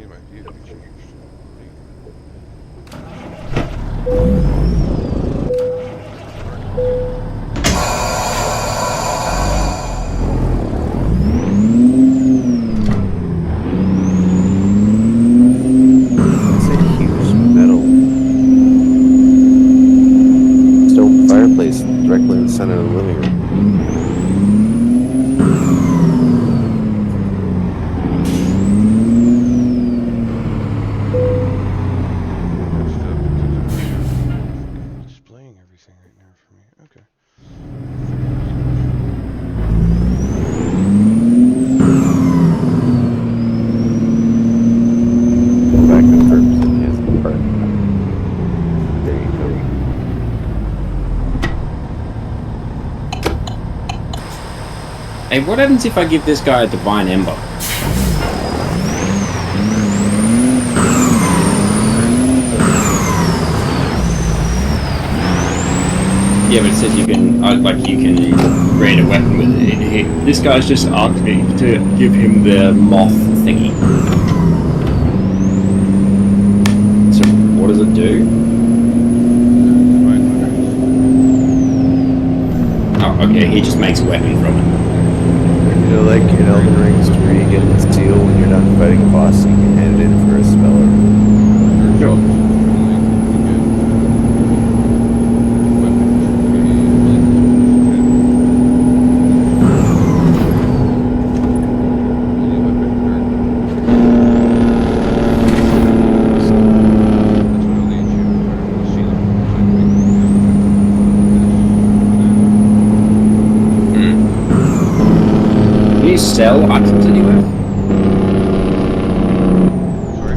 need my view to be changed. It's a huge metal stone fireplace directly in the center of the living room. Displaying everything right now for me. Okay. Go back to the purpose of his part. There you go. Hey, what happens if I give this guy a divine ember? Yeah, but it says you can, you can create a weapon with it. This guy's just asked me to give him the moth thingy. So, what does it do? Oh, okay, he just makes a weapon from it. You know, like in Elden Rings, where you get the seal when you're done fighting a boss, you can hand it in for a speller. Sure. Sell items anywhere? Sorry?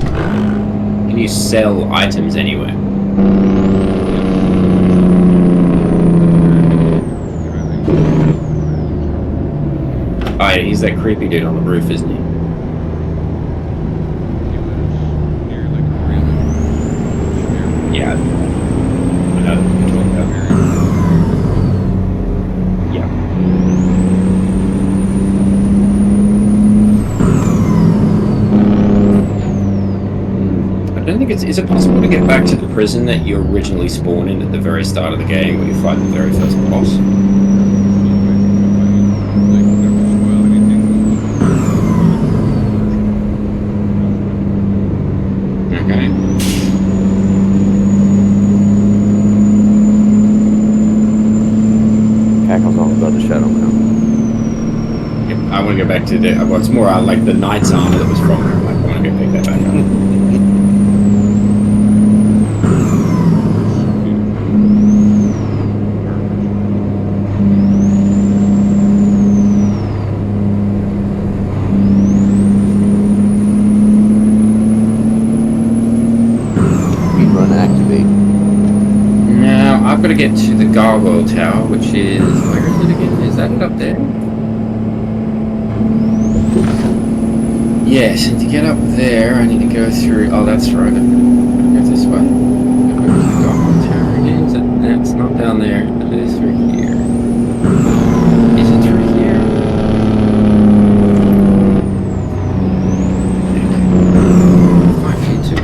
Can you sell items anywhere? Oh yeah, he's that creepy dude on the roof, isn't he? He was near like a railing. Yeah. I know what you're talking about. Yeah. I don't think is it possible to get back to the prison that you originally spawned in at the very start of the game where you fight the very first boss? Okay. Cackle's all about the shadow now. Yep, I want to go back to the what's more like the knight's armor that was from there. Like, I want to go pick that back up. I've got to get to the gargoyle tower, which is, where is it again? Is that it up there? Yes, and to get up there, I need to go through, oh that's right, I'm going to go this way. Where is the gargoyle tower again? Is it, that's not down there, but it is through here. Is it through here? Might be too.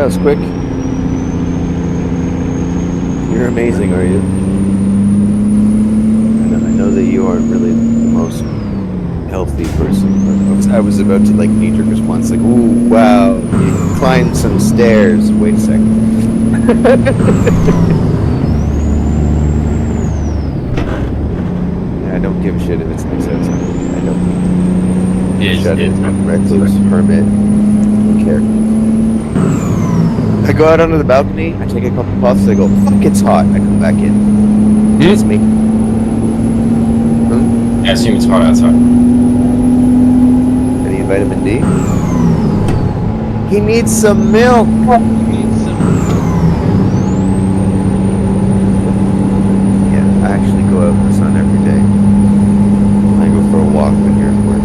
That was quick. You're amazing, are you? I know that you aren't really the most healthy person, but I was about to like knee-jerk response, like, "Ooh, wow, you climbed some stairs." Wait a second. I don't give a shit if it's nice outside. I don't. Shut it. Recluse permit. Don't care. I go out onto the balcony. I take a couple puffs. I go, fuck, it's hot. I come back in. It's me. I assume it's hot outside. Any vitamin D? He needs some milk. Yeah, I actually go out in the sun every day. I go for a walk when you're at work.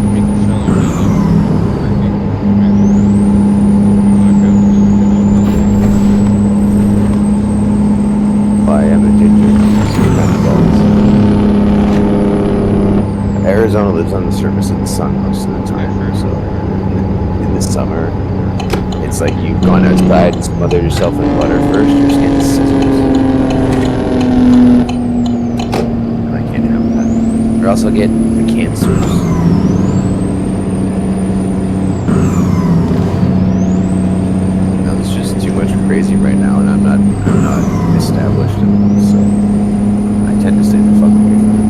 I am a ginger. Arizona lives on the surface of the sun most of the time. So in the summer, it's like you've gone outside and smothered yourself in butter first. Your skin's scissors. And I can't have that. Or else I'll get the cancers. It's just too much crazy right now, and I'm not established enough, so I tend to stay the fuck away from it.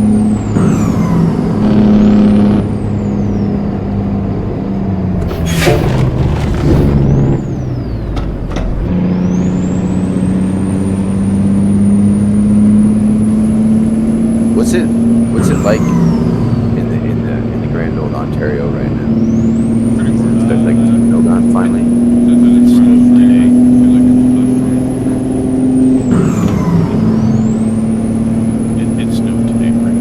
What's it like in the Grand Old Ontario right now? Pretty Is much. it like snowed on finally? It snowed today, right?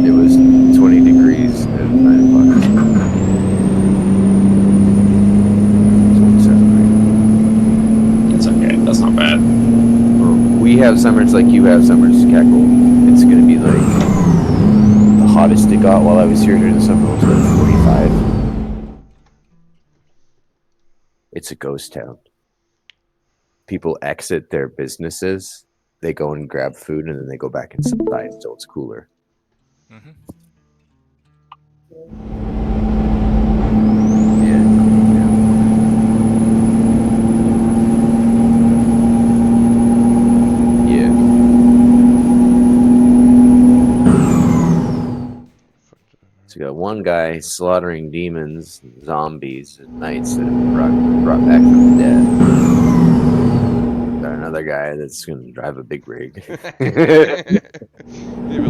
It was 20 degrees at 9 o'clock this morning. 27 It's okay. That's not bad. Well, we have summers like you have summers, Cackle. It's gonna be like the hottest it got while I was here during the summer was like 45. It's a ghost town. People exit their businesses, they go and grab food, and then they go back inside until it's cooler. Yeah. So you got one guy slaughtering demons, zombies, and knights that have been brought back from the dead. Got another guy that's gonna drive a big rig. Yeah, but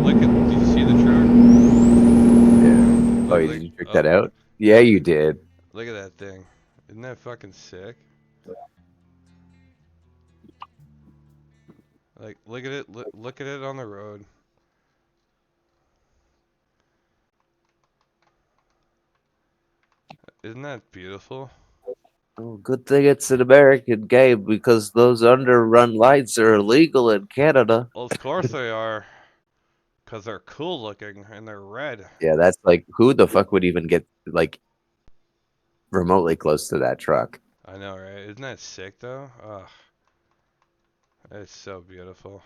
look at. Did you see the truck? Yeah. Oh, did you check that out? Yeah, you did. Look at that thing. Isn't that fucking sick? Like, look at it. Look at it on the road. Isn't that beautiful? Oh, good thing it's an American game because those underrun lights are illegal in Canada. Well, of course they are. Because they're cool looking and they're red. Yeah, that's like who the fuck would even get like remotely close to that truck? I know, right? Isn't that sick, though? Ugh. It's so beautiful.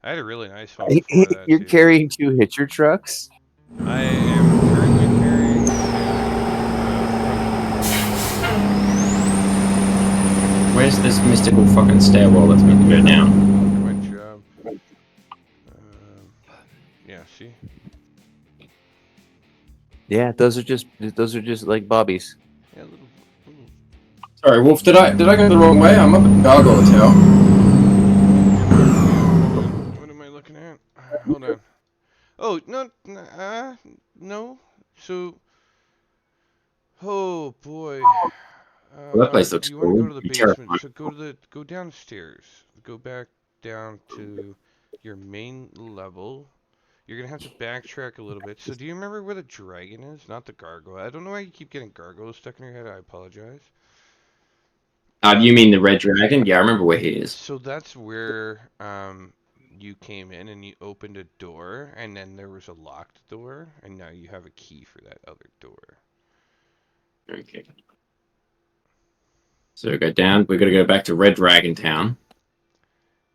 I had a really nice one before that, You're too. carrying two hitcher trucks? I am currently carrying Where's this mystical fucking stairwell that's meant to go down? Great job. Yeah, see? Yeah, those are just like bobbies. Yeah, little. Sorry, Wolf. Did I go the wrong way? I'm up at Gargoyle Tower. What am I looking at? Hold on. Oh, no. No. So. Oh, boy. Well, that place looks You want to cool. go to the basement, so go downstairs. Go back down to your main level. You're gonna have to backtrack a little bit. So do you remember where the dragon is? Not the gargoyle. I don't know why you keep getting gargoyles stuck in your head. I apologize. You mean the Red Dragon? Yeah, I remember where he is. So that's where you came in and you opened a door, and then there was a locked door, and now you have a key for that other door. Okay. So we go down. We're gonna go back to Red Dragon Town.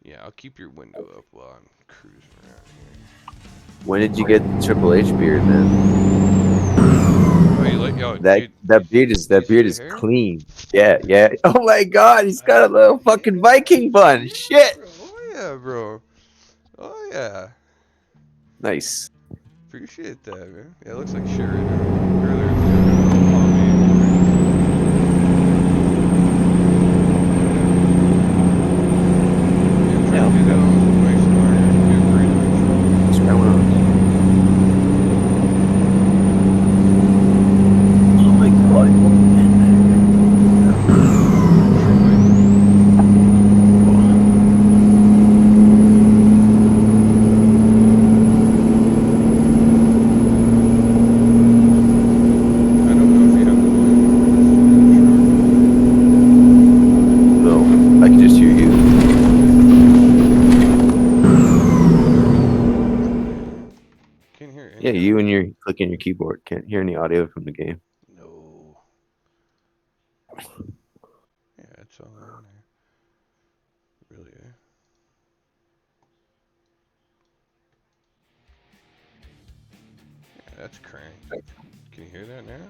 Yeah, I'll keep your window up while I'm cruising around here. When did you get the Triple H beard, man? Oh, you like? Oh, That dude, that beard you is that see beard the is hair? clean. Yeah, yeah. Oh my God, he's got a little fucking Viking bun. Yeah, Shit. bro. Oh yeah, bro. Oh yeah. Nice. Appreciate that, man. Yeah, it looks like shit right now. Earlier today, Yeah. What's going on? Oh my God. No, I can just hear you. Can't hear any Yeah, of you it. and your clicking your keyboard. Can't hear any audio from the game. No. Yeah, it's all in there. Really, eh? Yeah, that's cranked. Can you hear that now?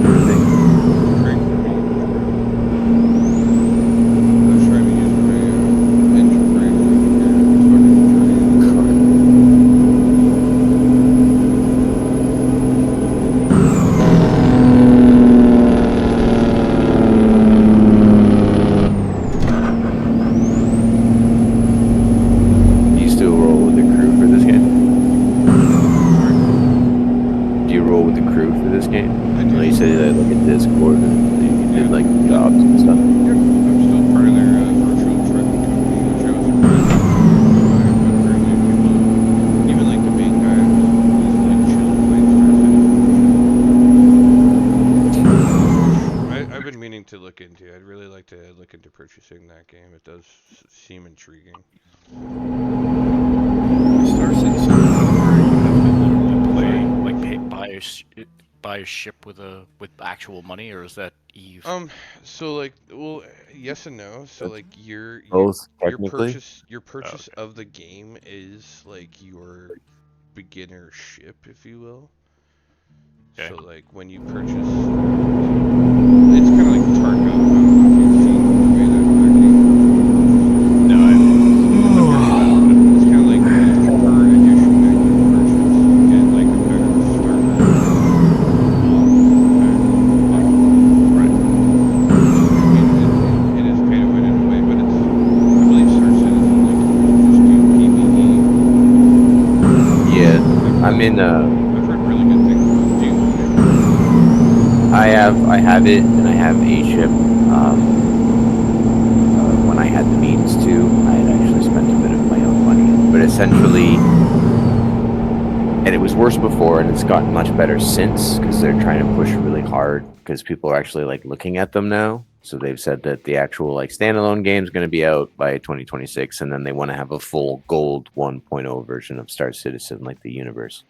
Crank for me. I was trying to use my engine brake here. It's fucking train. Do you still roll with the crew for this game? Do you roll with the crew for this game? I do. Like you said, like a Discord, and you did like jobs and stuff. Yep, I'm still part of their virtual trucking company, which I was impressed by. Apparently, people, even like the main guy, is like chill playing Star Citizen. I've been meaning to look into. I'd really like to look into purchasing that game. It does seem intriguing. Star Citizen where you have to literally play like buy a ship with actual money, or is that Eve? So like, well, yes and no. So like, Both technically. your purchase Okay. of the game is like your beginner ship, if you will. Okay. So like when you purchase, it's kind of like Tarkov. I don't know if you've seen the way that game. No, I It's kind of like per edition that you purchase, you get like a better starter. right. I mean, it is pay to win in a way, but it's, I believe Star Citizen like just do PvE. Yeah, I'm in. I've heard really good things about. Do you own it? I have it, and I have a ship. When I had the means to, I had actually spent a bit of my own money, but essentially, and it was worse before, and it's gotten much better since because they're trying to push really hard because people are actually like looking at them now. So they've said that the actual like standalone game is going to be out by 2026, and then they want to have a full gold 1.0 version of Star Citizen, like the universe,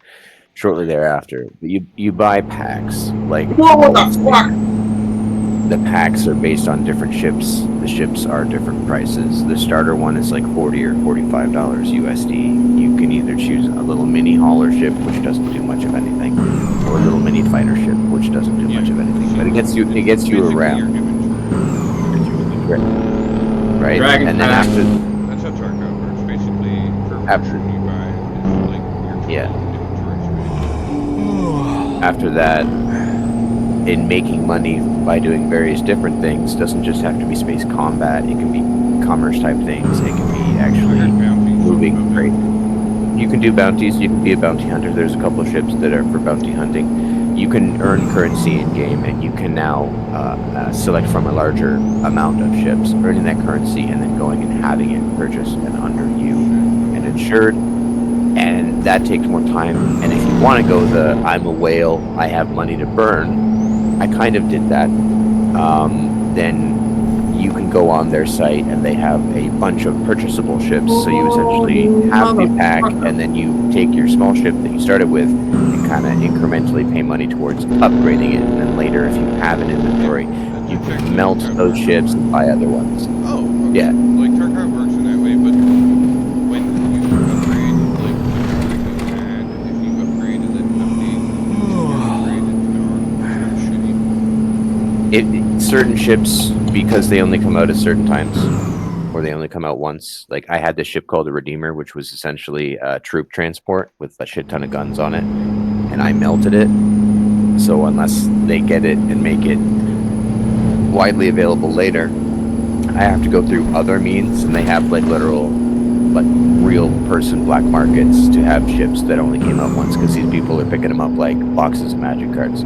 shortly thereafter. But you buy packs like Whoa, what the fuck? the packs are based on different ships. The ships are different prices. The starter one is like $40 or $45 USD. You can either choose a little mini hauler ship, which doesn't do much of anything, or a little mini fighter ship, which doesn't do much of anything. But it gets you Basically your around, inventory. right? Dragon And then pack. after That's how Tarkov works. Basically, per After- version you buy is like your total Yeah. inventory space. after that, in making money by doing various different things, doesn't just have to be space combat. It can be commerce type things. It can be I actually heard bounties. moving about freight. bounties. You can do bounties. You can be a bounty hunter. There's a couple of ships that are for bounty hunting. You can earn currency in game, and you can now select from a larger amount of ships, earning that currency, and then going and having it purchased and under you and insured. and that takes more time. And if you want to go the I'm a whale, I have money to burn, I kind of did that. Then you can go on their site and they have a bunch of purchasable ships. So you essentially have the pack, and then you take your small ship that you started with and kind of incrementally pay money towards upgrading it. And then later, if you have an inventory, you can melt those ships and buy other ones. Oh, okay. Yeah. Like Tarkov works in that way, but when you upgrade, like the you had, if you upgrade and then update, it's shitty. Certain ships, because they only come out at certain times, or they only come out once. Like I had this ship called the Redeemer, which was essentially a troop transport with a shit ton of guns on it, and I melted it. So unless they get it and make it widely available later, I have to go through other means, and they have like literal, like real person black markets to have ships that only came out once, because these people are picking them up like boxes of magic cards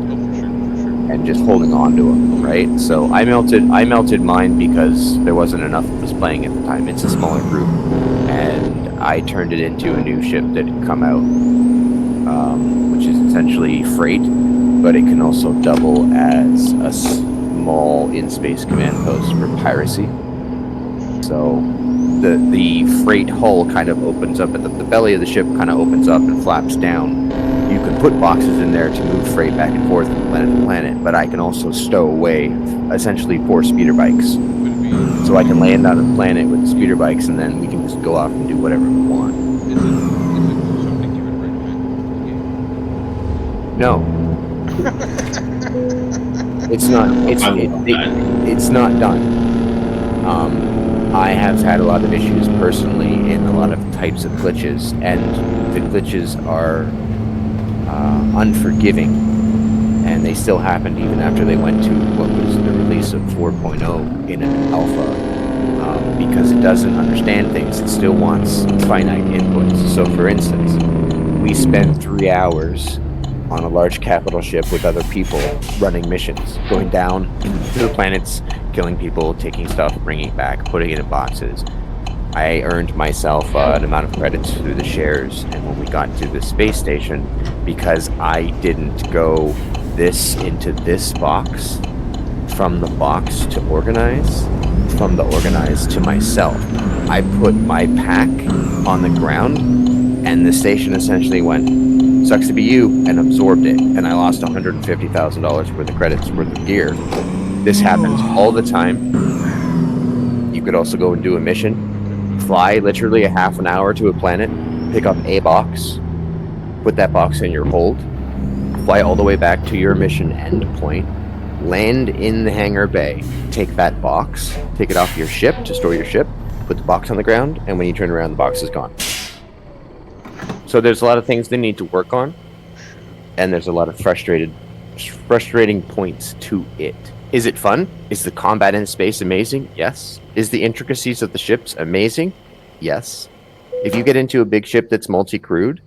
and just holding on to them, right? So I melted mine because there wasn't enough of us playing at the time. It's a smaller group, and I turned it into a new ship that had come out, which is essentially freight, but it can also double as a small in-space command post for piracy. So the freight hull kind of opens up, and the belly of the ship kind of opens up and flaps down. You can put boxes in there to move freight back and forth from planet to planet, but I can also stow away essentially 4 speeder bikes. So I can land on a planet with the speeder bikes, and then we can just go off and do whatever we want. Is it something you would recommend? No. It's not. It's not done. I have had a lot of issues personally in a lot of types of glitches, and the glitches are unforgiving, and they still happened even after they went to what was the release of 4.0 in an alpha, because it doesn't understand things. It still wants finite inputs. So for instance, we spent 3 hours on a large capital ship with other people running missions, going down to the planets, killing people, taking stuff, bringing it back, putting it in boxes. I earned myself an amount of credits through the shares, and when we got to the space station, because I didn't go this into this box, from the box to organize, from the organize to myself, I put my pack on the ground, and the station essentially went, sucks to be you, and absorbed it, and I lost $150,000 worth of credits worth of gear. This happens all the time. You could also go and do a mission, fly literally a half an hour to a planet, pick up a box, put that box in your hold, fly all the way back to your mission end point, land in the hangar bay, take that box, take it off your ship to store your ship, put the box on the ground, and when you turn around, the box is gone. So there's a lot of things they need to work on, and there's a lot of frustrating points to it. Is it fun? Is the combat in space amazing? Yes. Is the intricacies of the ships amazing? Yes. If you get into a big ship that's multi-crewed,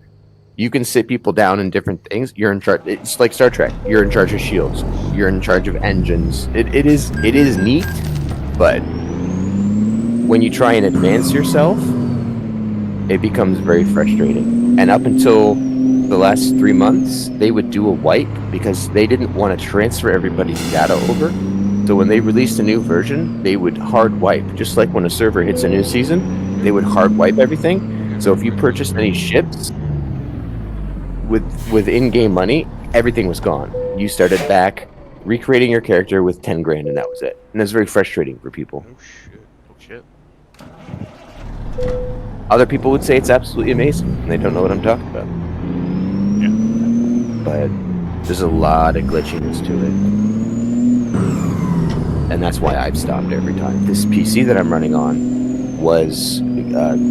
you can sit people down in different things. You're in charge. It's like Star Trek. You're in charge of shields. You're in charge of engines. It is neat, but when you try and advance yourself, it becomes very frustrating. And up until the last 3 months, they would do a wipe because they didn't want to transfer everybody's data over. So when they released a new version, they would hard wipe. Just like when a server hits a new season, they would hard wipe everything. So if you purchased any ships with in-game money, everything was gone. You started back recreating your character with 10 grand, and that was it. And that's very frustrating for people. Oh shit. Other people would say it's absolutely amazing, and they don't know what I'm talking about. Yeah. But there's a lot of glitchiness to it. And that's why I've stopped every time. This PC that I'm running on was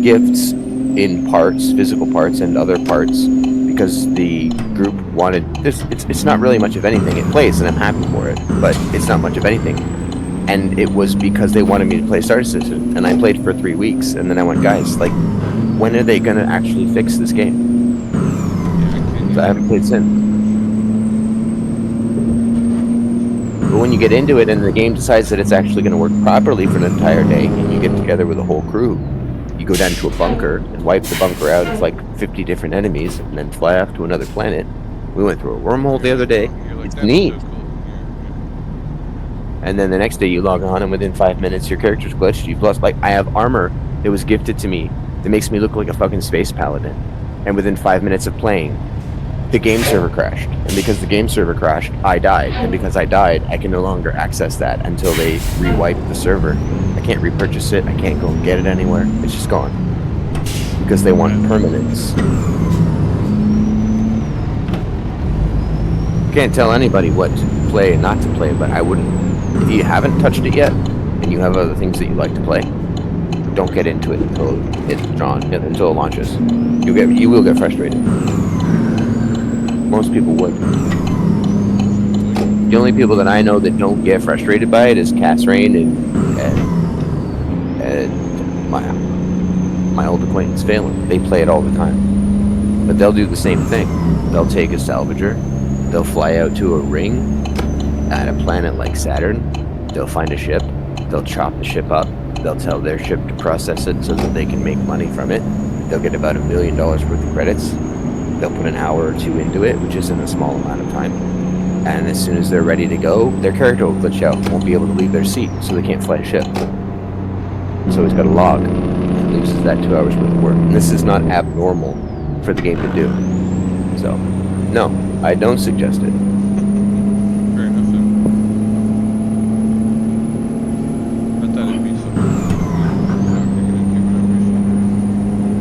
gifts in parts, physical parts, and other parts, because the group wanted this. It's not really much of anything. It plays, and I'm happy for it, but it's not much of anything. And it was because they wanted me to play Star Citizen, and I played for 3 weeks, and then I went, guys, like, when are they gonna actually fix this game? So I haven't played since. But when you get into it and the game decides that it's actually going to work properly for an entire day, and you get together with a whole crew, you go down to a bunker and wipe the bunker out of like 50 different enemies, and then fly off to another planet. We went through a wormhole the other day. You're like, It's that's neat. so cool. And then the next day you log on, and within 5 minutes your character's glitched. You've lost, like, I have armor that was gifted to me that makes me look like a fucking space paladin. And within 5 minutes of playing, the game server crashed. And because the game server crashed, I died. And because I died, I can no longer access that until they rewipe the server. I can't repurchase it. I can't go and get it anywhere. It's just gone. Because they want permanence. Can't tell anybody what to play and not to play, but I wouldn't. If you haven't touched it yet, and you have other things that you like to play, don't get into it until until it launches. You will get frustrated. Most people would. The only people that I know that don't get frustrated by it is Cass Rain and my old acquaintance Phelan. They play it all the time, but they'll do the same thing. They'll take a salvager, they'll fly out to a ring at a planet like Saturn, they'll find a ship, they'll chop the ship up, they'll tell their ship to process it so that they can make money from it. They'll get about $1 million worth of credits. They'll put an hour or two into it, which isn't a small amount of time. And as soon as they're ready to go, their character will glitch out, won't be able to leave their seat, so they can't fly a ship. So he's got a log, and loses that 2 hours worth of work. And this is not abnormal for the game to do. So, no, I don't suggest it. Fair enough, then. I thought it'd be something we're not gonna do whatever.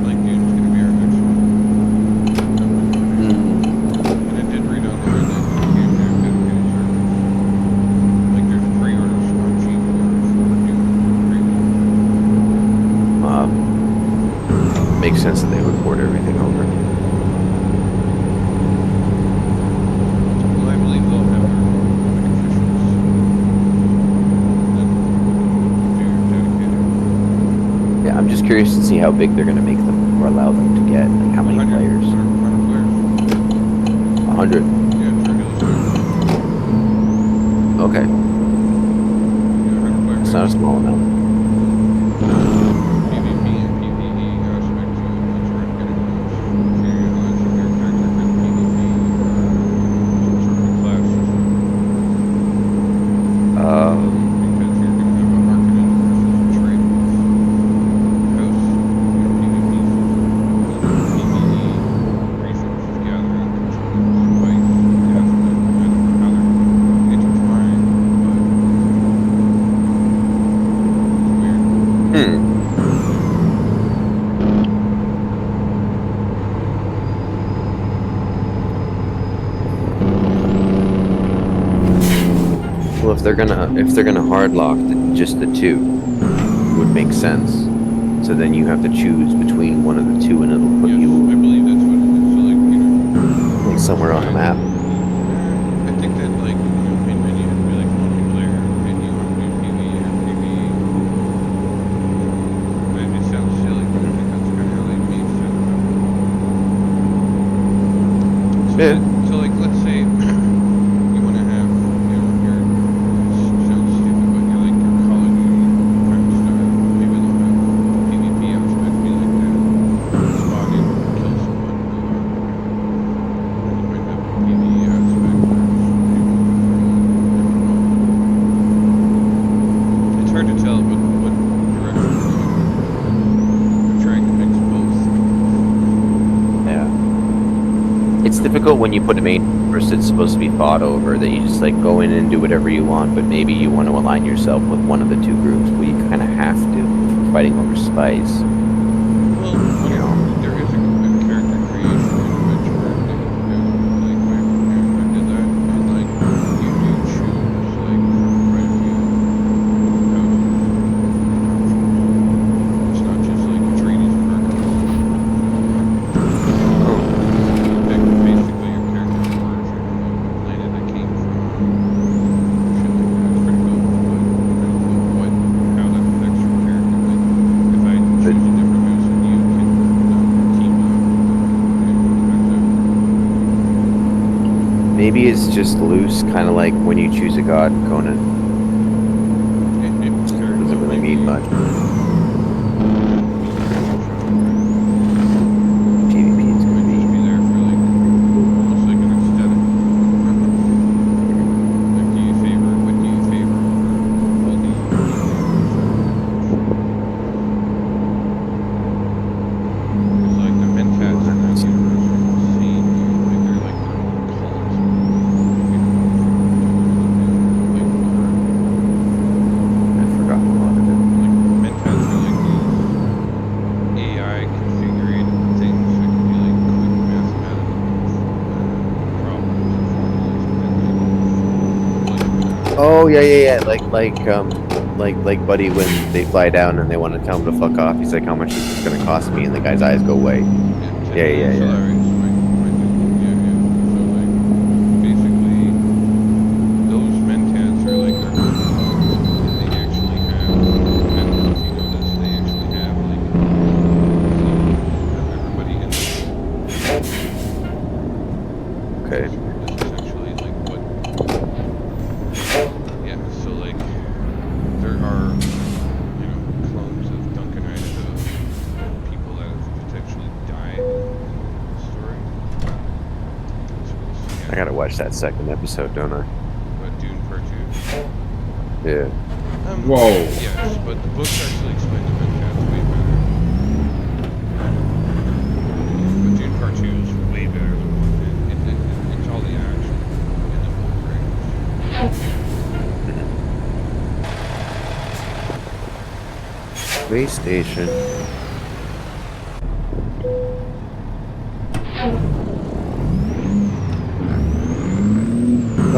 Like, Dune's gonna be our next one. And I did read on there that the game there dedicated servers. Like, there's pre-orders on cheap orders for Dune pre-orders. Makes sense that they would port everything over. Well, I believe they'll have their own officials that do dedicated. Yeah, I'm just curious to see how big they're going to make them or allow them to get. Like how many 100 players? 100 players. 100. Yeah, it's regular server. Okay, Yeah, 100 players. it's not a small amount. PvP and PvE aspect to it, that's where I'm getting most. So you realize if your character can PvP, some sort of a class system, because you're going to have a marketed versus a trade house, PvP system, PvE, resources gathering, controlling device aspect. I don't know how they're intertwined, but it's weird. Well, if they're gonna hard lock just the two, would make sense. So then you have to choose between one of the two, and it'll put Yes, I you believe that's what it is. So, like, like somewhere on the map. I think that, like, maybe you have to be like multiplayer, and you want to do PvE or PvE. Maybe it sounds silly, but I think that's kind of how they made it. Yeah. So, like, let's say you want to have, your, it sounds stupid, but you're like your Call of Duty kind of style. Maybe they'll have the PvP aspect be like that. Spawn in, kill someone, move on. And you might have a PvE aspect where it's people from different modes. It's hard to tell what direction we're going with. I'm trying to mix both. Yeah. It's difficult when you put a main person that's supposed to be fought over, that you just like go in and do whatever you want, but maybe you want to align yourself with one of the two groups, but you kind of have to if you're fighting over spice. Well, there is a character creation intervention where they can do, like, my character did that, and, like, you do choose, like, from quite a few houses. It's not just, like, Atreides and Archives. Pick basically your character's origin, what planet it came from, shit like that. It's pretty cool, but I don't know how that affects your character. Like, if I choose a different house than you, can team up? Maybe it's just loose, kind of like when you choose a god in Conan. It Doesn't really mean much. Oh yeah. Like Buddy when they fly down and they want to tell him to fuck off. He's like, "How much is this gonna cost me?" And the guy's eyes go white. Yeah, Yeah. Hilarious. My dude. Yeah. So like, basically, those mentats are like our own phones, and they actually have. I don't know if you know this. They actually have like clones of everybody in them. Okay. Is essentially like what. Yeah. So like, there are clones of Duncan Idaho and people that have potentially died in the story. So we'll see. I gotta watch that second episode, don't I? Dune Part 2. Yeah. Whoa. Yes, but the books actually explain the mentats way better. But Dune Part 2 is way better than 1. It's all the action in the book, right? Space station.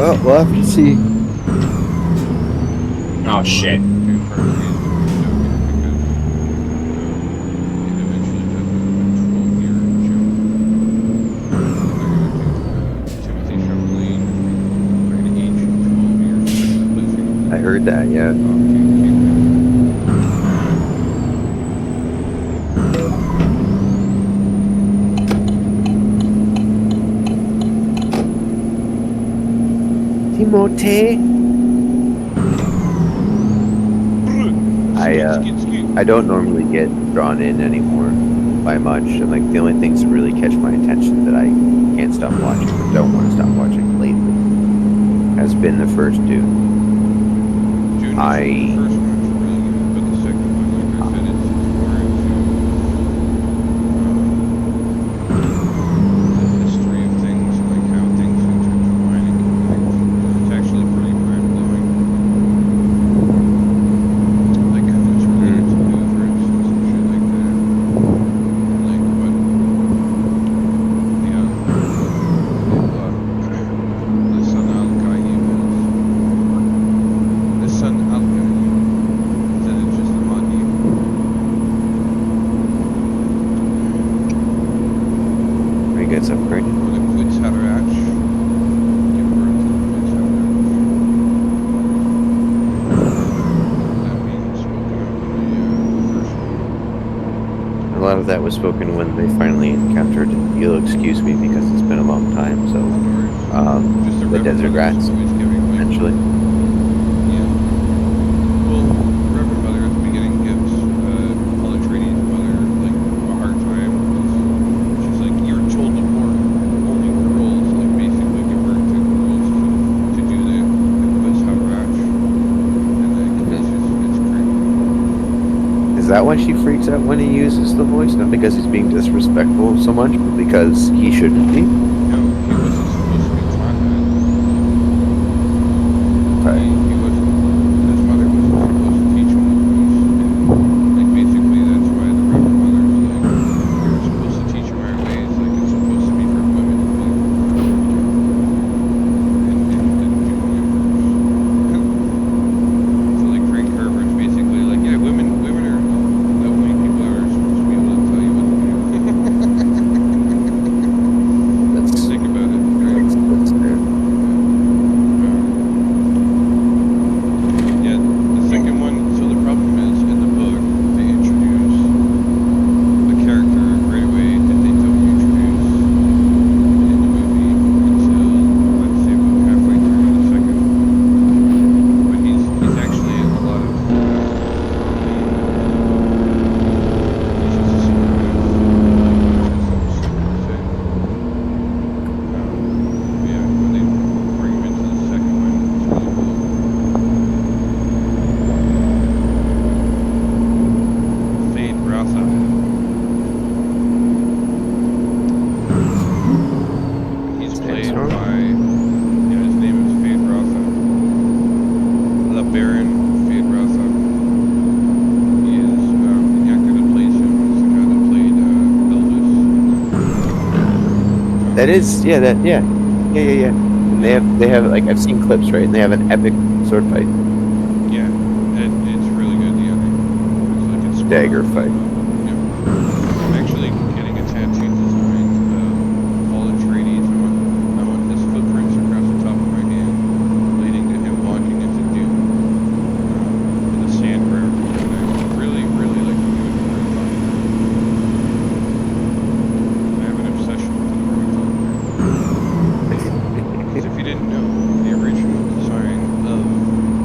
Oh, we'll have to see. Oh shit. Dune Part 3 is going to be stupid because it eventually does a 12-year jump. They're going to do Timothy Chalamet. They're going to age him 12 years. I heard that, yeah. Timothée. I don't normally get drawn in anymore by much, and like the only things that really catch my attention that I can't stop watching or don't want to stop watching lately has been the first Dune. The first one's really good, but the second one, like I said, it's more into the history of things and like how things intertwine and connect. It's actually pretty mind blowing. Like who's related to who, for instance, and shit like that. Like, but yeah, the Sun Al-Qaeda the Sun Al-Qaeda. Then it's just the Mahdi. He gets upgraded. Or the Quds Haderach. Give birth to the Quds Haderach. That being spoken of in the first one. A lot of that was spoken when they finally encountered. You'll excuse me because it's been a long time. So, Just the the desert Reverend rats, Mother's always giving like, eventually. yeah. Well, Reverend Mother at the beginning gives Paul Atreides' mother like a hard time. She's like, you're told to born only girls, like basically give birth to girls to do the Quds Haderach. And like it's crazy. Is that why she freaks out when he uses the voice? Not because he's being disrespectful so much, but because he shouldn't be? No, he wasn't supposed to be taught that. Okay. He wasn't. His mother wasn't supposed to teach him the voice. And, like basically, that's why the Reverend Mother's like, you're supposed to teach him our ways. Like it's supposed to be for women. Like, in Dune universe. So like Frank Herbert's basically like, yeah, women are the only people that are supposed to be able to tell you what to do. That's Think about it. Right? that's fair. Yeah, the second one, so the problem is, in the book, they introduce a character right away that they don't introduce in the movie until, let's say, about halfway through the second one. But he's actually a lot of he's just a super nice, which is super insane. Yeah, when they bring him into the second one, it's really cool. Fade Brasa. He's played Sandstorm? by, yeah, his name is Fade Brasa. La Baron Fade Brasa. He is, the actor that plays him is the guy that played, That is, yeah. And they have like I've seen clips, right? And they have an epic sword fight. Yeah, it's really good. The ending. It's like it's Dagger fight. Yeah. I'm actually getting a tattoo designed. Paul Atreides. I want his footprints across the top of my hand, leading to him walking into Dune in the sand forever. And I really, really like to do it for a time. I have an obsession with the Northern. Because if you didn't know, the original design of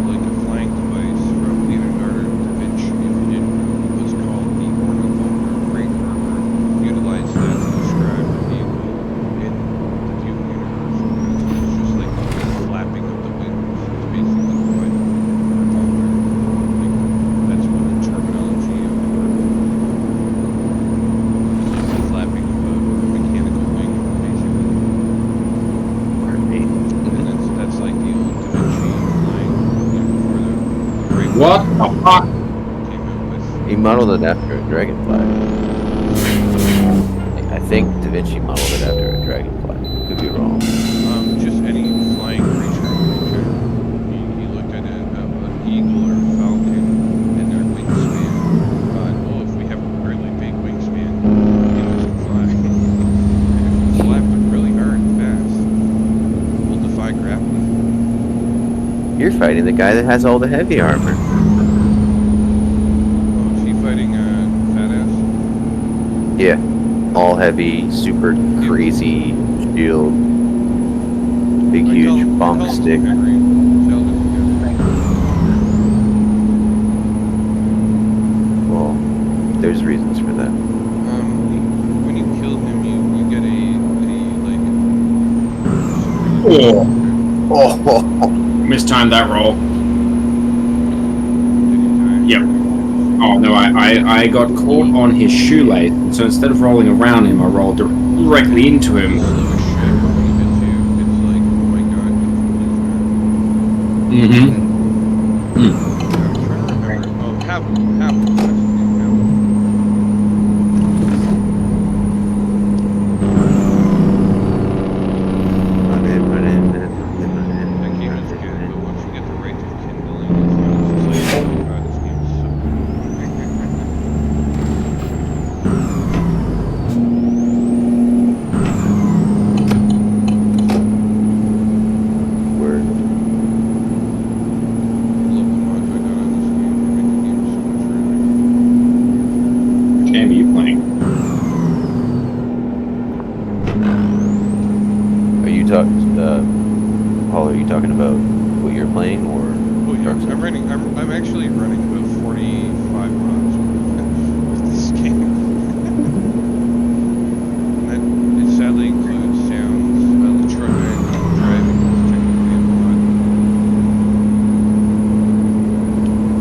like a flying device from Leonardo da Vinci, if you didn't know, was called the ornithopter great armor. Utilized that to describe the vehicle in the Dune universe. It's just like the flapping of the wings. It's basically what ornithopter. Like that's what the terminology of the flapping of a mechanical wing, basically. And that's like the old Da Vinci flying, before the great What the fuck? came out with. He modeled it after a dragonfly. I think Da Vinci modeled it after a dragonfly. Could be wrong. Just any flying creature in general. He looked at an eagle or a falcon and their wingspan. Thought, oh, if we have a really big wingspan, we must fly. And if we flap them really hard and fast, we'll defy gravity. You're fighting the guy that has all the heavy armor. Oh, is he fighting fat ass? Yeah. All heavy, super crazy shield. Big, huge bonk stick. Well, there's reasons for that. When you kill him, you get Oh. Oh. Mistimed that roll. Yep. Oh no, I got caught on his shoelace, and so instead of rolling around him, I rolled directly into him. Mm-hmm. Game are you playing? Are you Paul, are you talking about what you're playing or? I'm actually running about 45 miles with this game. And it sadly includes sounds, electronic driving, technically a mod.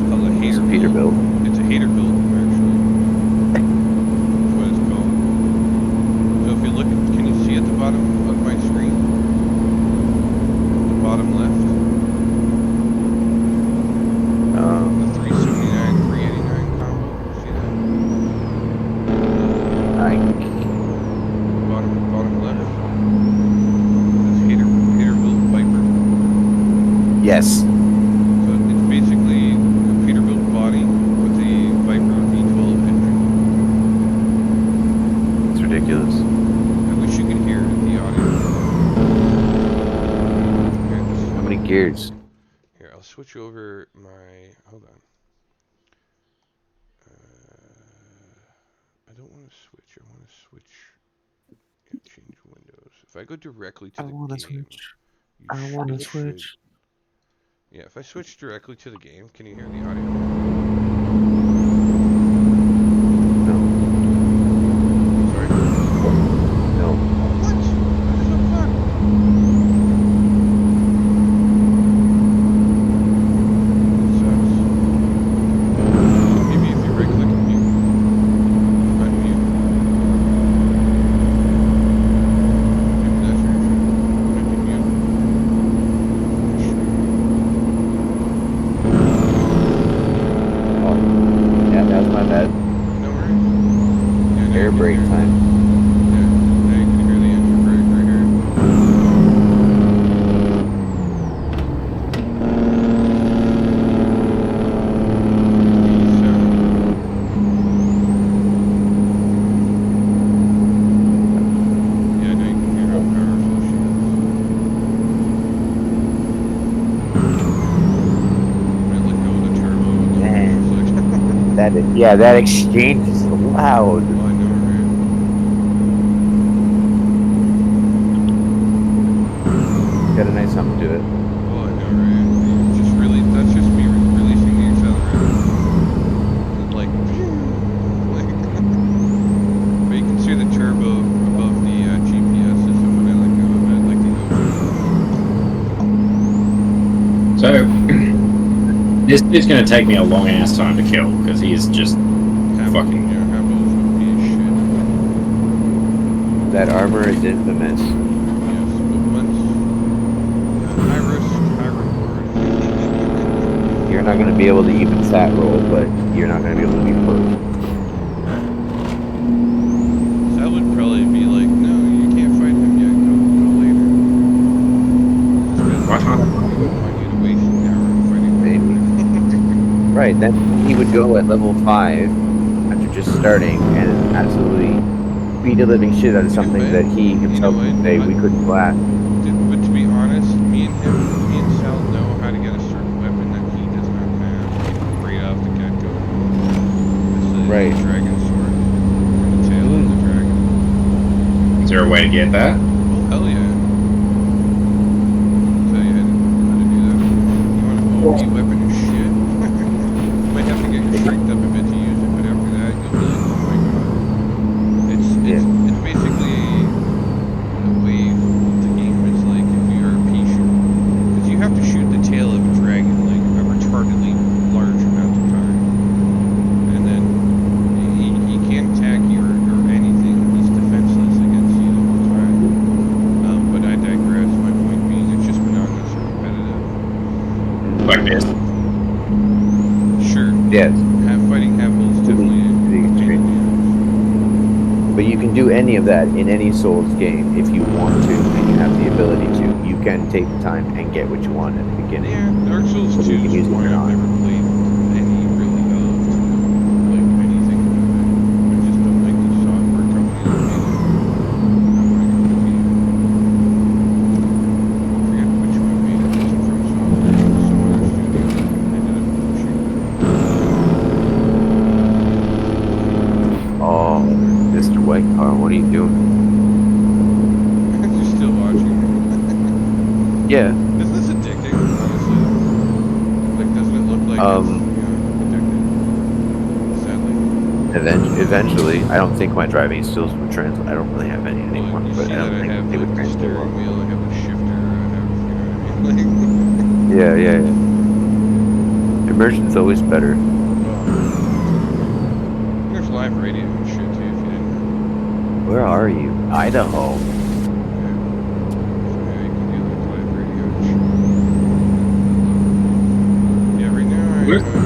It's called a hater build. Peterbilt. It's a hater build, actually. That's what it's called. So if you look at, can you see at the bottom of my screen? The bottom left? The 379, 389 combo. See that? Bottom left. That's Peterbilt Viper. Yes. So it's basically a Peterbilt body with a Viper V12 engine. It's ridiculous. I wish you could hear the audio. How many gears? Here, I'll switch over my. Hold on. I don't want to switch. I want to switch. Yeah, change windows. If I go directly to the game, you should. Yeah, if I switch directly to the game, can you hear the audio? No. Sorry? No. What? That's not fun. That sucks. Maybe if you right click and mute. Unmute. Maybe that's your issue. Maybe mute. Oh. Yeah, that was my bad. No worries. Yeah, now Air you can brake hear- time. Yeah, now you can hear the engine brake right here. that exchange is loud. Oh, I know, right? Got a nice hum to it. Oh, I know, right? That's just me releasing the accelerator. Like, like, but you can see the turbo above the GPS system when I let go of it, like the So, this is going to take me a long ass time to kill because he is just fucking. Yeah, Hambo's OP as shit. That armor is infamous. Yes, but once high risk, high reward. You're not going to be able to even fat roll, but you're not going to be able to be hurt. That would probably be like, no, you can't fight him yet. Go later. Why can't I? I wouldn't want you to waste an hour fighting Maybe. Right, then he would go at level 5 after just starting and absolutely beat the living shit out of something that he himself what? would say we couldn't blast. But to be honest, me and Sal know how to get a certain weapon that he does not have, like right off the get-go. It's the Right. dragon sword from the tail of the dragon. Is there a way to get that? Oh hell yeah! I'll tell you how to do that. You want an OP weapon and shit? You might have to get your strength up a bit to use it, but after that you'll be like, oh my god. It's basically a way the game is like if you're a pea shooter. Because you have to shoot the tail of a dragon like a retardedly large amount of time. And then he can't attack you or anything. He's defenseless against you the whole time. But I digress. My point being it's just monotonous and repetitive. Like this? Sure. Yes. Fighting Havel is definitely a pain in the ass. But you can do any of that in any Souls game if you want to, and you have the ability to. You can take the time and get what you want at the beginning. Yeah, Dark Souls 2 Whether you can is use it why or I've not. never played any really of like anything about it. I just don't like the software company that made it. Not my cup of tea. I forget which one made it. It wasn't from software. It was some other studio that ended up pushing it. Oh, Mr. White Car, what are you doing? You're still watching. Yeah. Isn't this addicting, honestly? Like, doesn't it look like it's, addicting? Sadly. Eventually, I don't think my driving skills would translate. I don't really have any anymore, Well, you but see I that don't I think have they would like the translate steering well. wheel, I have the shifter, I have, you know what I mean? Like, Yeah. Immersion's always better. and there's live radio and shit too, if you didn't know. Where are you? Idaho. Yeah. So yeah, you can do like live radio and shit. Yeah, right now I'm Where- looking at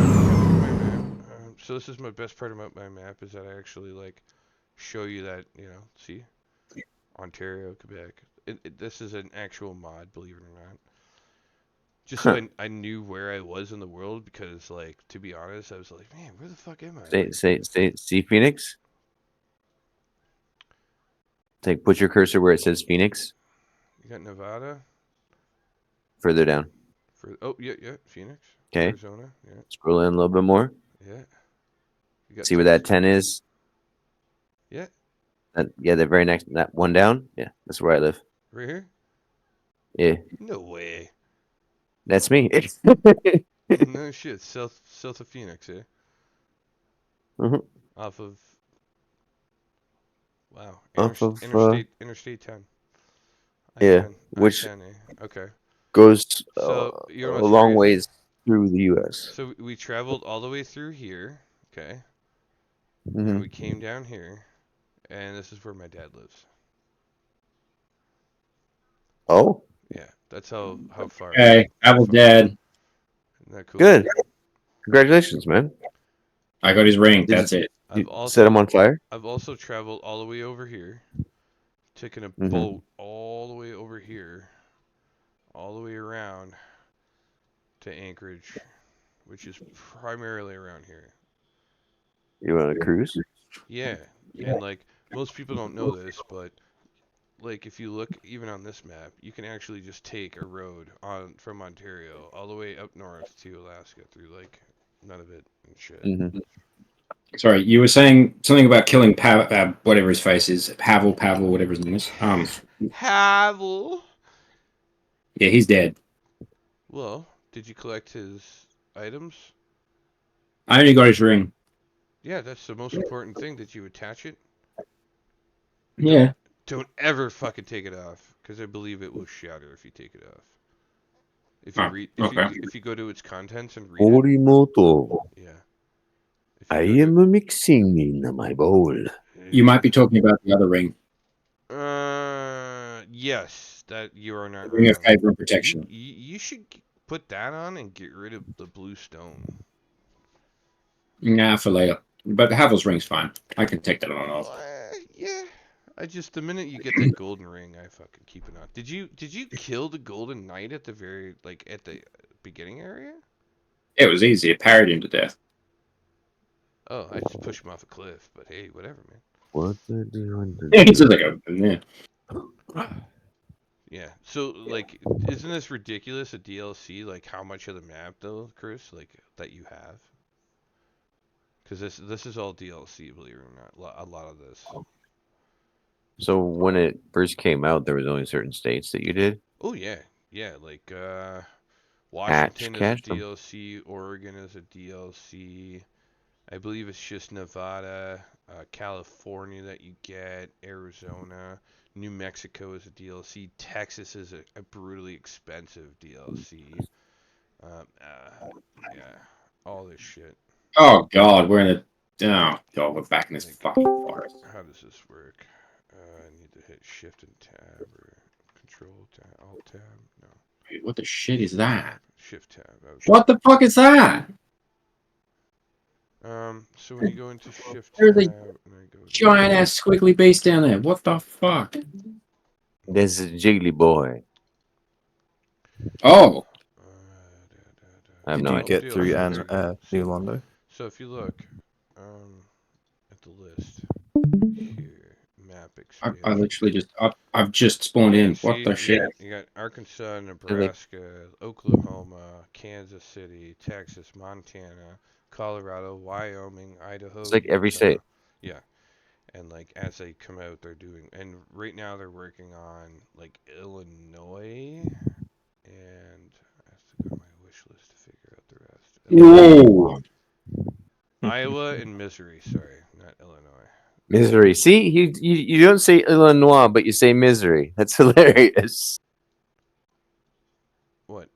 my map. So this is my best part about my map is that I actually like show you that, see? Ontario, Quebec. This is an actual mod, believe it or not. Just so I knew where I was in the world because, like, to be honest, I was like, man, where the fuck am I? See Phoenix? Put your cursor where it says Phoenix. You got Nevada? Further down. Yeah, Phoenix. Okay. Arizona, yeah. Scroll in a little bit more. Yeah. You got See where that 10 is? Yeah. The very next, that one down. Yeah, that's where I live. Right here? Yeah, No way. that's me. No shit. South of Phoenix, eh? Mhm. Off of wow. Off of Interstate 10. yeah, I-10. which I-10, eh? Okay. goes So, you know a what's long crazy? ways through the U.S. So we traveled all the way through here, okay? And Hmm. we came down here, and this is where my dad lives. Oh, Yeah, that's how far. Okay, Apple dead. Isn't that cool? good. Congratulations, man. I got his ring. Did That's it. you set him on fire? I've also traveled all the way over here, taken a Mhm. boat all the way over here, all the way around to Anchorage, which is primarily around here. You on a cruise? Yeah, and like most people don't know this, but like if you look even on this map, you can actually just take a road on from Ontario all the way up north to Alaska through like none of it and shit. Hmm. Sorry, you were saying something about killing whatever his face is, Pavel, whatever his name is. Havel. Yeah, he's dead. Well, did you collect his items? I only got his ring. Yeah, that's the most important thing. That you attach it. Don't Yeah. don't ever fucking take it off, because I believe it will shatter if you take it off. If you Oh, read, okay. if you go to its contents and read it, Horimoto, yeah. If I you go am mixing in my bowl. You might to, be talking about the other ring, yes, that you are the not ring of wrong. favor and You protection. you, you should put that on and get rid of the blue stone. Nah, for later. But Havel's ring's fine. I can take that on off. Yeah. I just the minute you get that golden ring, I fucking keep it on. Did you kill the golden knight at the very at the beginning area? It was easy. It parried him to death. Oh, I just pushed him off a cliff. But hey, whatever, man. What do you want to He's just do? like, oh, yeah. Yeah. So isn't this ridiculous? A DLC, how much of the map though, Chris? That you have? Because this is all DLC, believe it or not. A lot of this. So when it first came out, there was only certain states that you did. Oh yeah, yeah. Catch, Washington is a catch them. DLC. Oregon is a DLC. I believe it's just Nevada, California that you get, Arizona, New Mexico is a DLC, Texas is a brutally expensive DLC. Yeah, all this shit. Oh, God. We're in a. Oh, God. We're back in this Like, fucking forest. how does this work? I need to hit Shift and Tab or Control Tab, Alt Tab. No, Wait, what the shit is that? Shift Tab. What the fuck is that? So when you go into Shift There's Tab, a and I go to giant ass squiggly beast down there. What the fuck? There's a jiggly boy. Oh. I have Did no you idea. get through There you go. New Londo? So if you look at the list here, map I expansion. literally I've just spawned in. What See, the shit? you got Arkansas, So they- Nebraska, Oklahoma, Kansas City, Texas, Montana, Colorado, Wyoming, Idaho, It's like every Utah. state. Yeah, and as they come out, they're doing. And right now they're working on Illinois, and I have to go to my wish list to figure out the rest. Whoa. Iowa and Missouri. Sorry, not Illinois. Misery. See, you don't say Illinois, but you say misery. That's hilarious. What?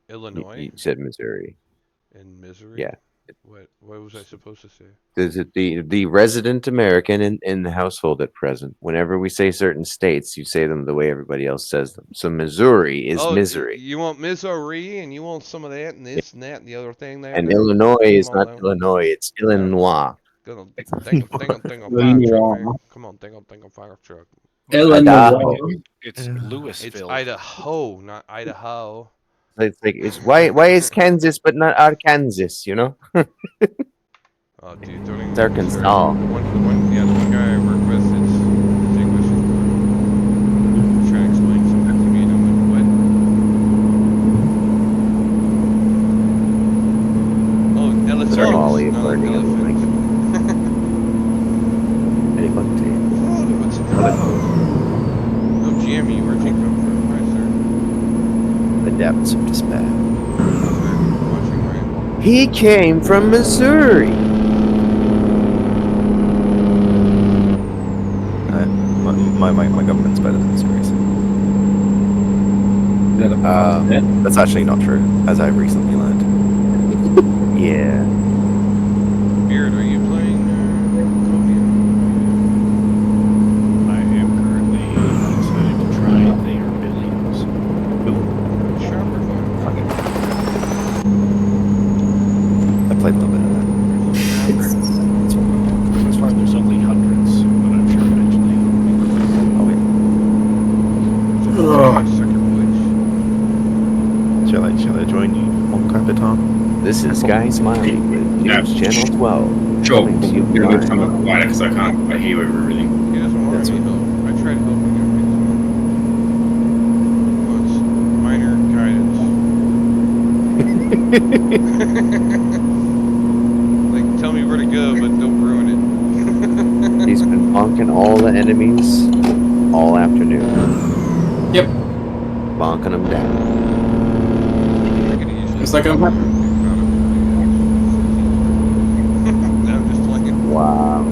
You, Illinois you said Missouri. and Missouri? Yeah. What was I supposed to say? There's the resident American in the household at present. Whenever we say certain states, you say them the way everybody else says them. So Missouri is misery, You want Missouri, and you want some of that, and this, and that, and the other thing there. and There. Illinois Come is on not now. Illinois. It's Illinois. Gonna ding a fire truck, Illinois. man. Come on, ding a fire truck. Illinois. It's It's Louisville. Idaho, not Idaho. It's why is Kansas but not Arkansas? You know, Oh, dude, don't even. it's Arkansas. The one guy I work with, his English is poor. Trying to explain something to me, and I'm like, what? Oh, elephants. Sorry, Molly, Not learning elephants. Elephant. Oh, what's an elephant? No, Jamie, where'd you come from? Hi, sir. The depths of despair. Watching right. He came from Missouri. My government's better than Missouri's. Uh, That's actually not true, as I've recently learned. Yeah. Beard, are you playing Cobia? I am currently deciding to try They Are Billions. Shopper phone. I played a little bit of that. It's As far as there's only hundreds, but I'm sure eventually. Sucker voice. shall I join you on Capitan? This is Guy Smiley with Yeah. News Channel 12. sure. Coming to you You're gonna live. come up wider because I can't. I hear you over everything. He doesn't want That's any help. I tried helping him. He doesn't want it. Wants minor guidance. Tell He's been bonking all the enemies all afternoon. Yep. Bonking them down. I could easily It's like I'm proud of no, I'm just playing. Wow.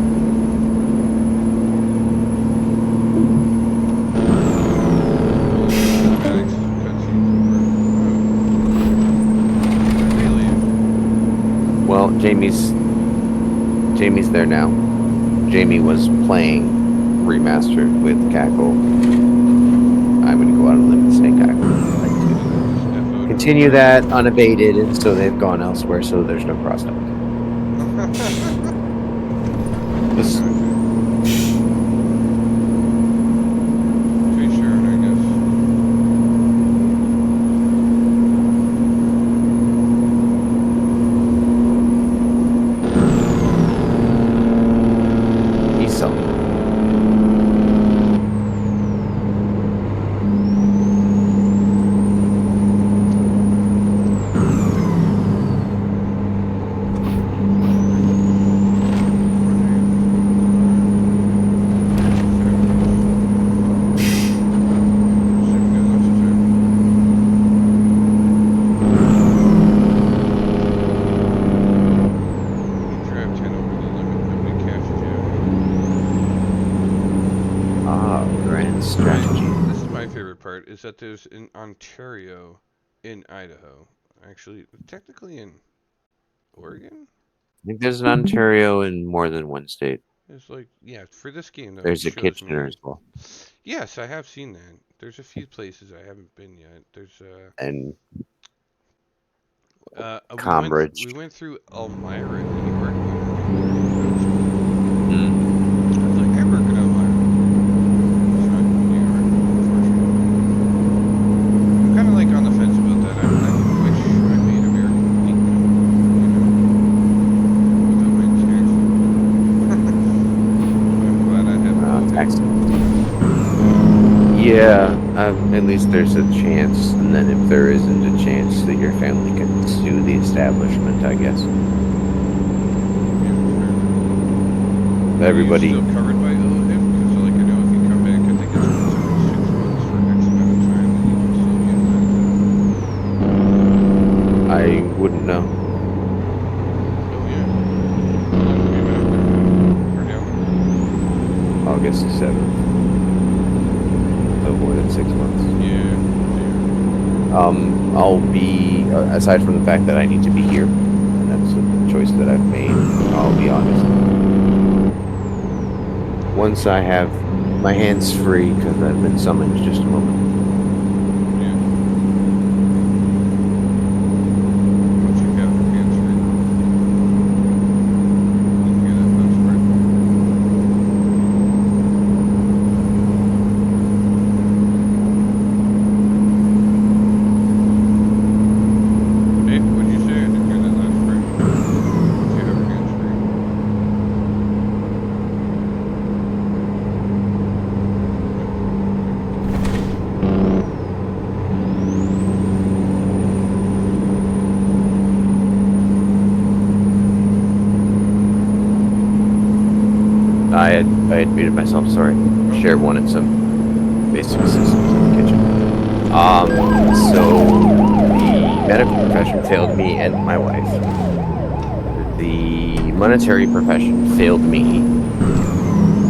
Mechanics cutscenes over. Oh. Where'd they leave? Well, Jamie's there now. Jamie was playing remastered with Cackle. I'm gonna go out on a limb and say Cackle. I'd like to continue that unabated, and so they've gone elsewhere, so there's no crosstalk. This- Pretty sure, I guess. He's selling. Grand strategy. This is my favorite part, is that there's in Ontario in Idaho. Actually, technically in Oregon? I think there's an Ontario in more than one state. It's like, yeah, for this game though, There's it a shows Kitchener me. as well. Yes, I have seen that. There's a few places I haven't been yet. There's And we Combridge. went through Elmira, New York. Mm. I was like, I work in Elmira. It's not New York, unfortunately. I'm kind of like on the fence about that. I wish I made American unique, without my tax. I'm glad I have no Tax. Yeah, at least there's a chance, and then if there isn't a chance, that your family can sue the establishment, I guess. Everybody. Are you still covered by OHIP? Because like I know if you come back, I think it's once every 6 months for X amount of time that you can still get that. I wouldn't know. Oh yeah. How long have you been out there? Or down? August 7th. So more than 6 months. Yeah. I'll be, aside from the fact that I need to be here, and that's a choice that I've made, I'll be honest. Once I have my hands free, because I've been summoned just a moment. Yeah. Once you have your hands free. You can hear that last part. Hey, what'd you say? I didn't hear that last part. Once you have your hands free. I had muted myself, sorry. Share wanted some basic systems in the kitchen. So the medical profession failed me and my wife. The monetary profession failed me.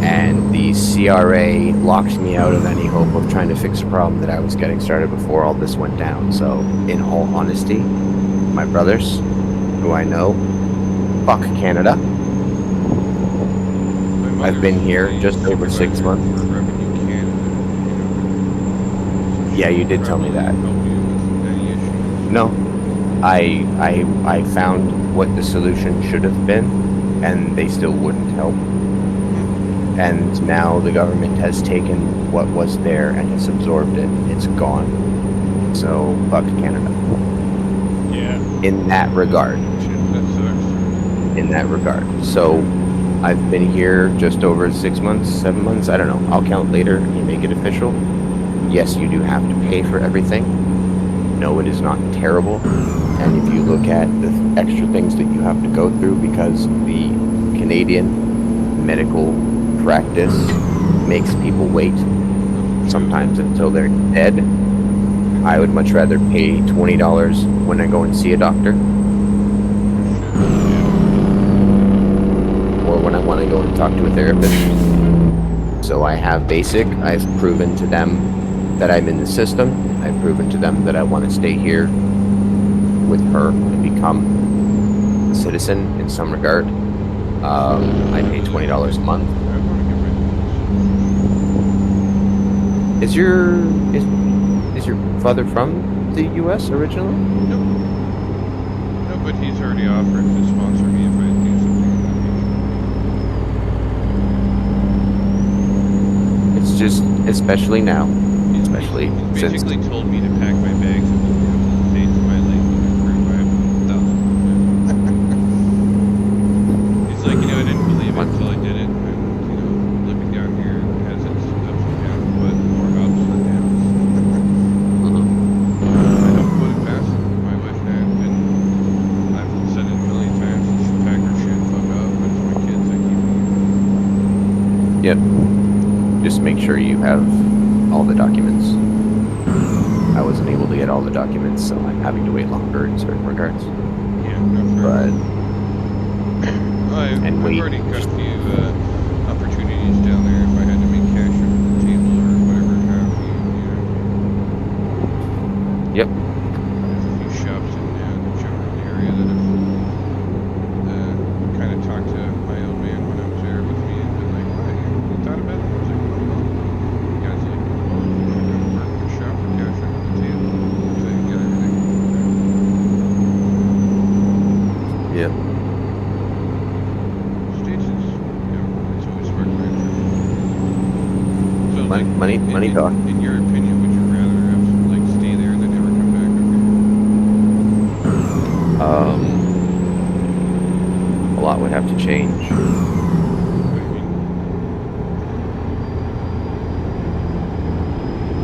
And the CRA locked me out of any hope of trying to fix a problem that I was getting started before all this went down. So, in all honesty, my brothers, who I know, fuck Canada. I've been here just over 6 months. Revenue Canada, Yeah, you did tell me that. Help you with any issues. No, I found what the solution should have been, and they still wouldn't help. And now the government has taken what was there and has absorbed it. It's gone. So fuck Canada. Yeah. In that regard. That sucks. In that regard. So I've been here just over 6 months, 7 months. I don't know. I'll count later and make it official. Yes, you do have to pay for everything. No, it is not terrible. And if you look at the extra things that you have to go through because the Canadian medical practice makes people wait, sometimes until they're dead. I would much rather pay $20 when I go and see a doctor, or when I want to go and talk to a therapist. So I have basic. I've proven to them that I'm in the system. I've proven to them that I want to stay here with her and become a citizen in some regard. I pay $20 a month. I want to get rid of this. Is your father from the U.S. originally? Nope. No, but he's already offered to sponsor me if I do something in the future. It's just, especially now, He's especially since basically told me to pack my bags and move to the States in my late crew by $1,000. He's like, I didn't believe it until I did it. And, living down here has its ups and downs, but more ups than downs. I don't put it past my wife and I've said it a million times. She should pack her shit, fuck up, but it's my kids that keep me. Yep. Just make sure you have all the documents. I wasn't able to get all the documents, so I'm having to wait longer in certain regards. Yeah, no, for But I've and wait. already got a few opportunities down there if I had to make cash under the table or whatever have you. Yep. There's a few shops in the general area that have kind of talked to my old man when I was there with me and been like, "What, you thought about it?" I was like, "Oh, well." The guy's like, "Well, if you're going to work in a shop for cash under the table, so you get everything." Yep. States is, it's always worked right for me. So, Money talk. In your opinion, would you rather have, stay there than ever come back up here? A lot would have to change. What do you mean?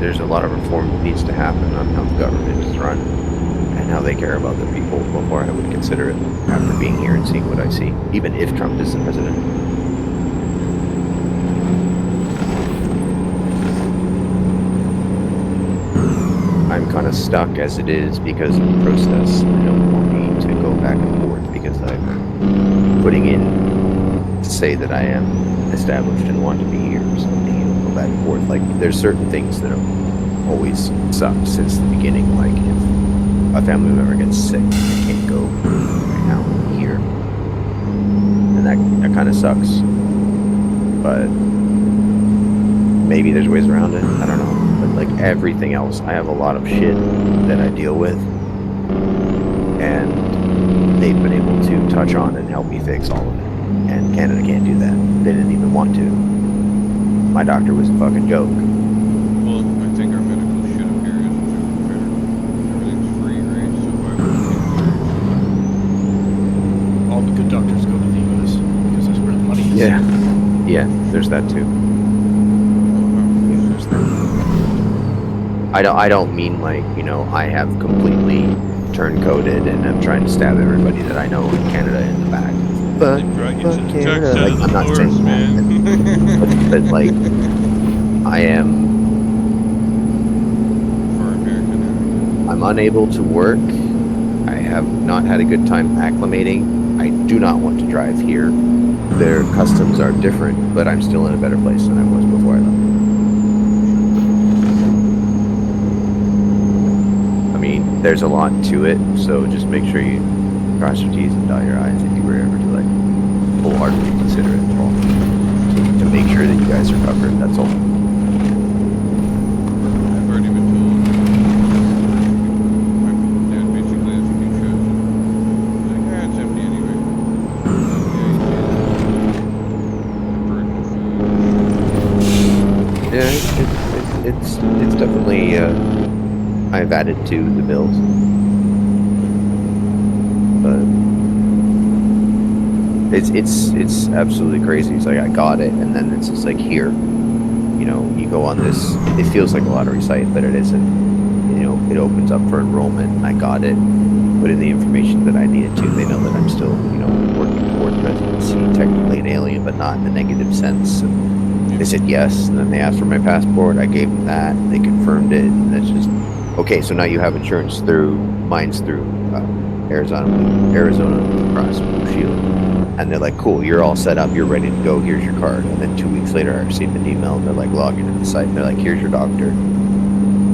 There's a lot of reform that needs to happen on how the government is run and how they care about the people before I would consider it after being here and seeing what I see, even if Trump is the president. I'm kind of stuck as it is because of the process. I don't want me to go back and forth because I'm putting in to say that I am established and want to be here. So being able to go back and forth, like there's certain things that have always sucked since the beginning. Like if a family member gets sick, they can't go right now here, and that kind of sucks. But maybe there's ways around it. I don't know. But like everything else, I have a lot of shit that I deal with, and they've been able to touch on and help me fix all of it. And Canada can't do that. They didn't even want to. My doctor was a fucking joke. Well, I think our medical shit up here is fair. Everything's free, right? So why would we can't All the good doctors go to the US because that's where the money is. Yeah. Yeah, there's that too. Yeah, there's that. I don't mean like, I have completely turncoated and I'm trying to stab everybody that I know in Canada in the back. But, They brought you but to the dark Canada, side like, of the I'm not forest, saying man. that, but like, I am, For America now. I'm unable to work. I have not had a good time acclimating. I do not want to drive here. Their customs are different, but I'm still in a better place than I was before I left. I mean, there's a lot to it, so just make sure you cross your T's and dot your I's if you were ever to like wholeheartedly consider it at all. To make sure that you guys are covered, that's all. I've already been told. My dad basically has a new church. He's like, it's empty anyway. The burden of food. Yeah, it's definitely I've added to the bills, but it's absolutely crazy. It's like I got it, and then it's just like here, you go on this. It feels like a lottery site, but it isn't. It opens up for enrollment. I got it, put in the information that I needed to. They know that I'm still, working towards residency, technically an alien, but not in the negative sense. And They said yes, and then they asked for my passport. I gave them that. They confirmed it, and that's just okay. So now you have insurance through mine's through Arizona Blue Cross Blue Shield, and they're like, cool, you're all set up, you're ready to go. Here's your card. And then 2 weeks later, I received an email, and they're like, log into the site, and they're like, here's your doctor.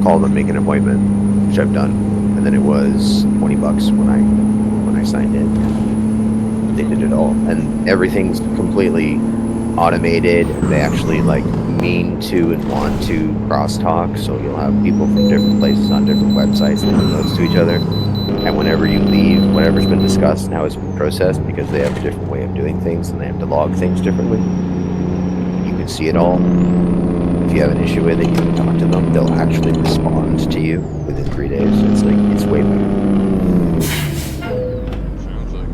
Call them, make an appointment, which I've done, and then it was $20 when I signed in. They did it all, and everything's completely automated. They actually like mean to and want to crosstalk, so you'll have people from different places on different websites that notes to each other. And whenever you leave, whatever's been discussed and how it's been processed, because they have a different way of doing things and they have to log things differently, you can see it all. If you have an issue with it, you can talk to them. They'll actually respond to you within 3 days. It's like it's way better. Sounds like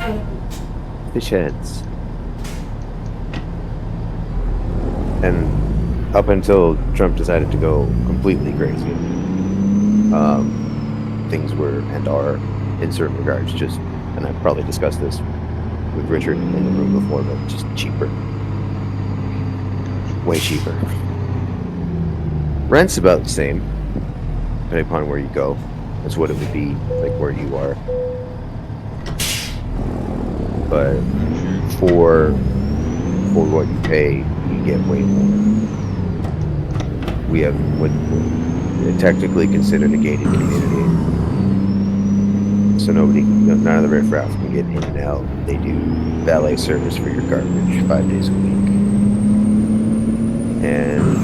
it. Fish heads. And up until Trump decided to go completely crazy, things were and are, in certain regards, just, and I've probably discussed this with Richard in the room before, but just cheaper. Way cheaper. Rent's about the same, depending upon where you go. That's what it would be, like where you are. But for what you pay, you get way more. We have what technically considered a gated community, so none of the riffraff can get in and out. They do valet service for your garbage 5 days a week, and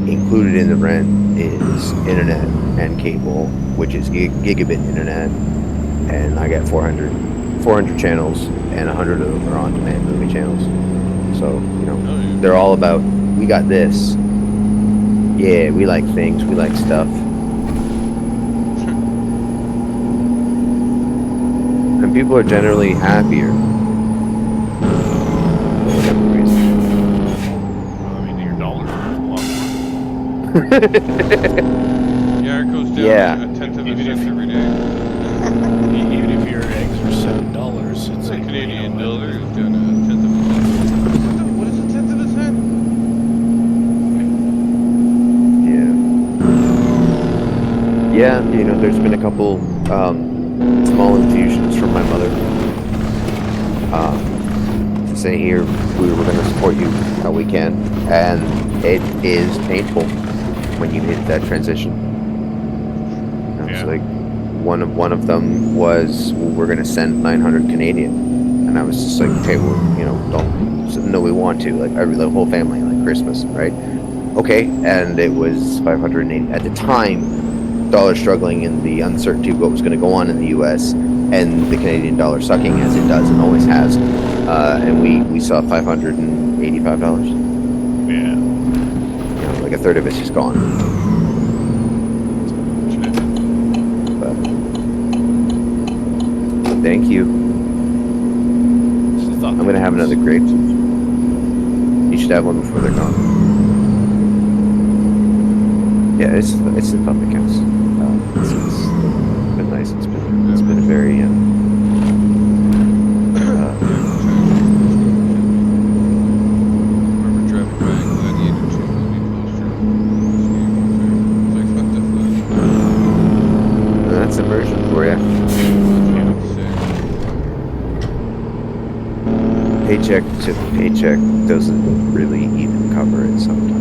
included in the rent is internet and cable, which is gigabit internet, and I got 400 channels, and 100 of them are on-demand movie channels. So, you know, they're all about, we got this. Yeah, we like things, we like stuff. And people are generally happier. For whatever reason. Well, I mean, your dollar's worth a lot more. Yeah, it goes down Yeah. a tenth of a Even cent if- every day. Even if your eggs are $7, it's The like Canadian you know, dollar is down a tenth of a cent. What is a tenth of a cent? Yeah, you know, there's been a couple small infusions from my mother to say, here, we were going to support you how we can, and it is painful when you hit that transition. You know, it's Yeah. like one of them was, well, we're going to send 900 Canadian, and I was just like, okay, well, you know, don't, so, no, we want to, like, the whole family, like Christmas, right? Okay, and it was 580 at the time. Dollar struggling in the uncertainty of what was going to go on in the U.S. and the Canadian dollar sucking as it does and always has, and we saw $585. Yeah. You know, like a third of it's just gone. But thank you. It's the thought I'm that gonna have counts. another grape. You should have one before they're gone. Yeah, it's the thought that counts. It's been nice. It's been a very Remember driving by a Gladiator 2 movie poster? It's like, what the fuck? that's immersion for you. Paycheck to paycheck doesn't really even cover it sometimes.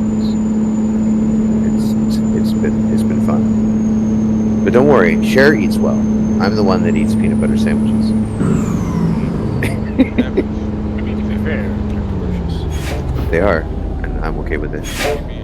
It's been fun. But don't worry, Cher eats well. I'm the one that eats peanut butter sandwiches. I mean, to be fair, they're delicious. They are, and I'm okay with it. Maybe